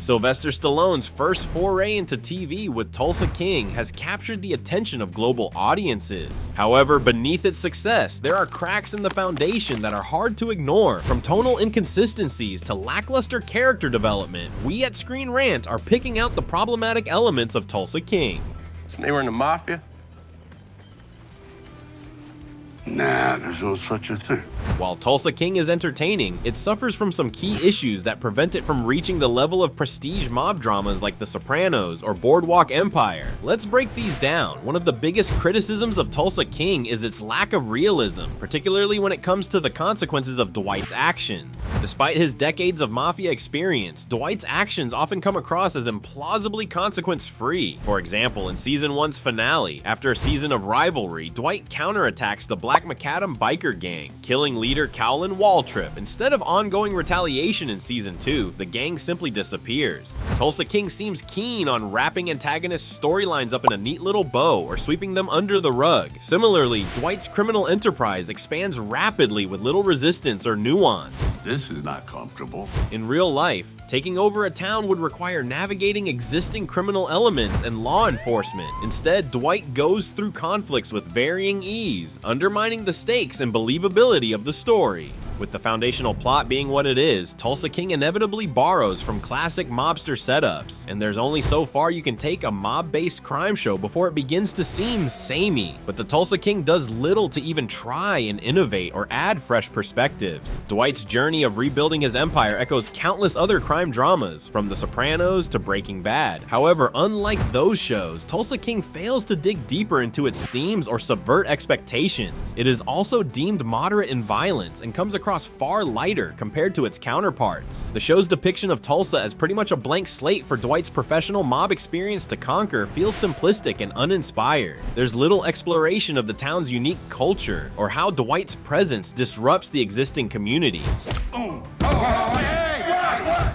Sylvester Stallone's first foray into TV with Tulsa King has captured the attention of global audiences. However, beneath its success, there are cracks in the foundation that are hard to ignore. From tonal inconsistencies to lackluster character development, we at ScreenRant are picking out the problematic elements of Tulsa King. So they were in the mafia? Nah, there's no such a thing. While Tulsa King is entertaining, it suffers from some key issues that prevent it from reaching the level of prestige mob dramas like The Sopranos or Boardwalk Empire. Let's break these down. One of the biggest criticisms of Tulsa King is its lack of realism, particularly when it comes to the consequences of Dwight's actions. Despite his decades of mafia experience, Dwight's actions often come across as implausibly consequence-free. For example, in Season 1's finale, after a season of rivalry, Dwight counterattacks the Black Macadam biker gang, killing leader Cowlin Waltrip. Instead of ongoing retaliation in Season 2, the gang simply disappears. Tulsa King seems keen on wrapping antagonist storylines up in a neat little bow or sweeping them under the rug. Similarly, Dwight's criminal enterprise expands rapidly with little resistance or nuance. This is not comfortable. In real life, taking over a town would require navigating existing criminal elements and law enforcement. Instead, Dwight goes through conflicts with varying ease, undermining the stakes and believability of the story. With the foundational plot being what it is, Tulsa King inevitably borrows from classic mobster setups, and there's only so far you can take a mob-based crime show before it begins to seem samey. But the Tulsa King does little to even try and innovate or add fresh perspectives. Dwight's journey of rebuilding his empire echoes countless other crime dramas, from The Sopranos to Breaking Bad. However, unlike those shows, Tulsa King fails to dig deeper into its themes or subvert expectations. It is also deemed moderate in violence and comes across far lighter compared to its counterparts. The show's depiction of Tulsa as pretty much a blank slate for Dwight's professional mob experience to conquer feels simplistic and uninspired. There's little exploration of the town's unique culture or how Dwight's presence disrupts the existing community.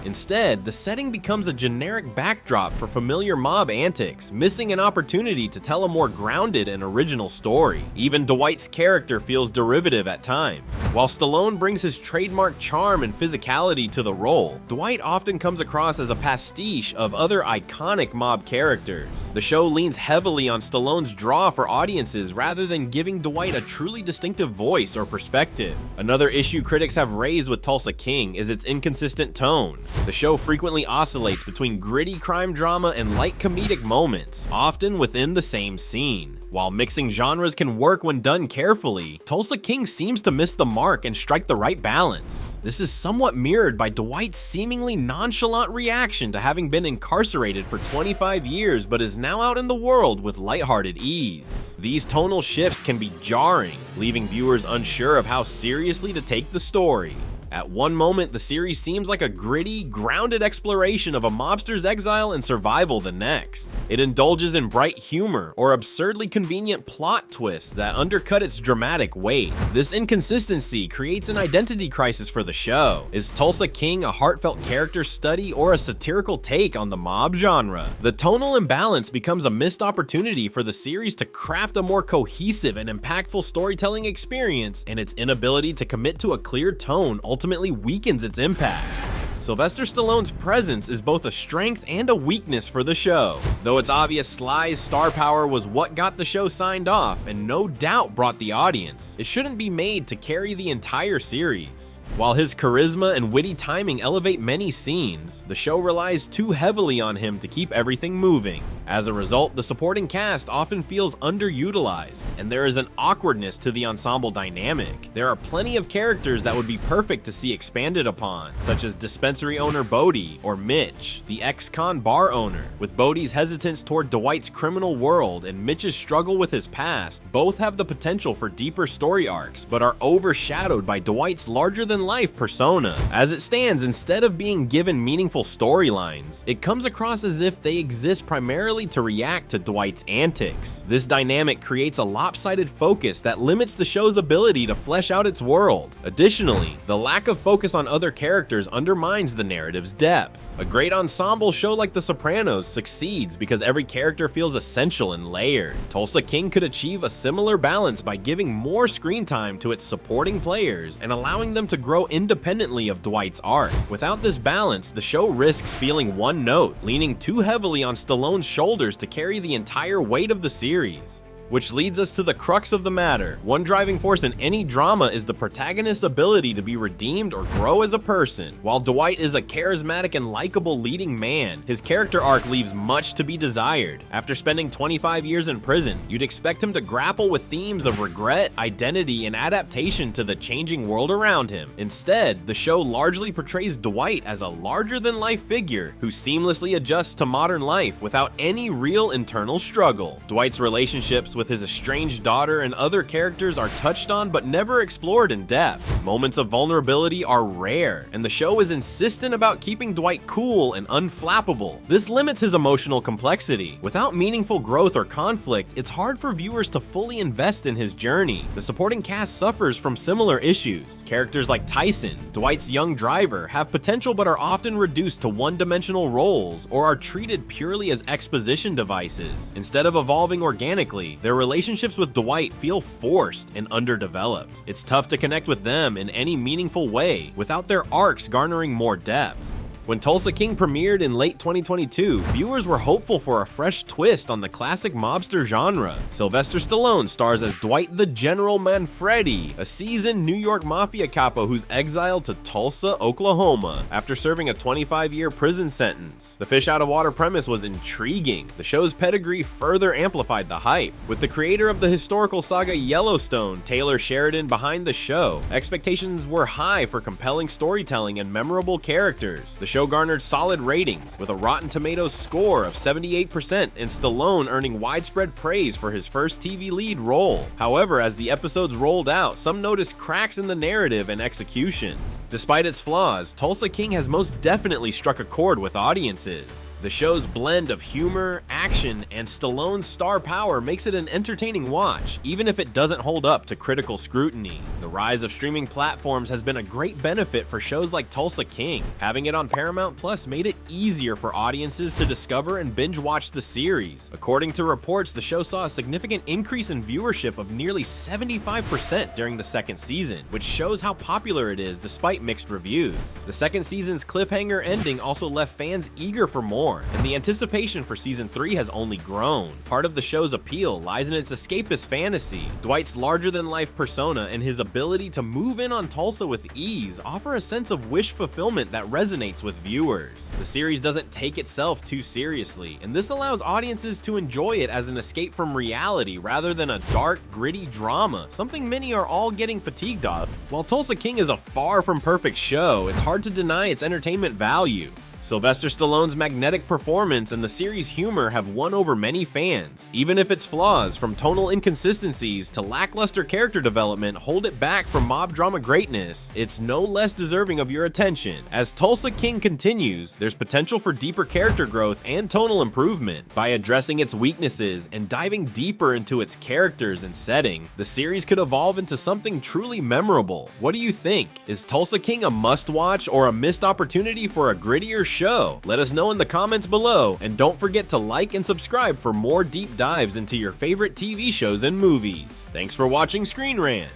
Instead, the setting becomes a generic backdrop for familiar mob antics, missing an opportunity to tell a more grounded and original story. Even Dwight's character feels derivative at times. While Stallone brings his trademark charm and physicality to the role, Dwight often comes across as a pastiche of other iconic mob characters. The show leans heavily on Stallone's draw for audiences rather than giving Dwight a truly distinctive voice or perspective. Another issue critics have raised with Tulsa King is its inconsistent tone. The show frequently oscillates between gritty crime drama and light comedic moments, often within the same scene. While mixing genres can work when done carefully, Tulsa King seems to miss the mark and strike the right balance. This is somewhat mirrored by Dwight's seemingly nonchalant reaction to having been incarcerated for 25 years but is now out in the world with lighthearted ease. These tonal shifts can be jarring, leaving viewers unsure of how seriously to take the story. At one moment, the series seems like a gritty, grounded exploration of a mobster's exile and survival the next. It indulges in bright humor or absurdly convenient plot twists that undercut its dramatic weight. This inconsistency creates an identity crisis for the show. Is Tulsa King a heartfelt character study or a satirical take on the mob genre? The tonal imbalance becomes a missed opportunity for the series to craft a more cohesive and impactful storytelling experience, and its inability to commit to a clear tone ultimately weakens its impact. Sylvester Stallone's presence is both a strength and a weakness for the show. Though it's obvious Sly's star power was what got the show signed off and no doubt brought the audience, it shouldn't be made to carry the entire series. While his charisma and witty timing elevate many scenes, the show relies too heavily on him to keep everything moving. As a result, the supporting cast often feels underutilized, and there is an awkwardness to the ensemble dynamic. There are plenty of characters that would be perfect to see expanded upon, such as dispensary owner Bodie or Mitch, the ex-con bar owner. With Bodie's hesitance toward Dwight's criminal world and Mitch's struggle with his past, both have the potential for deeper story arcs, but are overshadowed by Dwight's larger-than-life persona. As it stands, instead of being given meaningful storylines, it comes across as if they exist primarily to react to Dwight's antics. This dynamic creates a lopsided focus that limits the show's ability to flesh out its world. Additionally, the lack of focus on other characters undermines the narrative's depth. A great ensemble show like The Sopranos succeeds because every character feels essential and layered. Tulsa King could achieve a similar balance by giving more screen time to its supporting players and allowing them to grow grow independently of Dwight's arc. Without this balance, the show risks feeling one note, leaning too heavily on Stallone's shoulders to carry the entire weight of the series. Which leads us to the crux of the matter. One driving force in any drama is the protagonist's ability to be redeemed or grow as a person. While Dwight is a charismatic and likable leading man, his character arc leaves much to be desired. After spending 25 years in prison, you'd expect him to grapple with themes of regret, identity, and adaptation to the changing world around him. Instead, the show largely portrays Dwight as a larger-than-life figure who seamlessly adjusts to modern life without any real internal struggle. Dwight's relationships with his estranged daughter and other characters are touched on but never explored in depth. Moments of vulnerability are rare, and the show is insistent about keeping Dwight cool and unflappable. This limits his emotional complexity. Without meaningful growth or conflict, it's hard for viewers to fully invest in his journey. The supporting cast suffers from similar issues. Characters like Tyson, Dwight's young driver, have potential but are often reduced to one-dimensional roles or are treated purely as exposition devices. Instead of evolving organically, their relationships with Dwight feel forced and underdeveloped. It's tough to connect with them in any meaningful way without their arcs garnering more depth. When Tulsa King premiered in late 2022, viewers were hopeful for a fresh twist on the classic mobster genre. Sylvester Stallone stars as Dwight the General Manfredi, a seasoned New York mafia capo who's exiled to Tulsa, Oklahoma, after serving a 25-year prison sentence. The fish-out-of-water premise was intriguing. The show's pedigree further amplified the hype. With the creator of the historical saga Yellowstone, Taylor Sheridan, behind the show, expectations were high for compelling storytelling and memorable characters. The show garnered solid ratings, with a Rotten Tomatoes score of 78% and Stallone earning widespread praise for his first TV lead role. However, as the episodes rolled out, some noticed cracks in the narrative and execution. Despite its flaws, Tulsa King has most definitely struck a chord with audiences. The show's blend of humor, action, and Stallone's star power makes it an entertaining watch, even if it doesn't hold up to critical scrutiny. The rise of streaming platforms has been a great benefit for shows like Tulsa King. Having it on Paramount Plus made it easier for audiences to discover and binge watch the series. According to reports, the show saw a significant increase in viewership of nearly 75% during the second season, which shows how popular it is despite mixed reviews. The second season's cliffhanger ending also left fans eager for more, and the anticipation for season 3 has only grown. Part of the show's appeal lies in its escapist fantasy. Dwight's larger-than-life persona and his ability to move in on Tulsa with ease offer a sense of wish fulfillment that resonates with viewers. The series doesn't take itself too seriously, and this allows audiences to enjoy it as an escape from reality rather than a dark, gritty drama, something many are all getting fatigued of. While Tulsa King is a far from perfect show, it's hard to deny its entertainment value. Sylvester Stallone's magnetic performance and the series' humor have won over many fans, even if its flaws, from tonal inconsistencies to lackluster character development, hold it back from mob drama greatness. It's no less deserving of your attention. As Tulsa King continues, there's potential for deeper character growth and tonal improvement. By addressing its weaknesses and diving deeper into its characters and setting, the series could evolve into something truly memorable. What do you think? Is Tulsa King a must-watch or a missed opportunity for a grittier show? Let us know in the comments below, and don't forget to like and subscribe for more deep dives into your favorite TV shows and movies. Thanks for watching Screen Rant.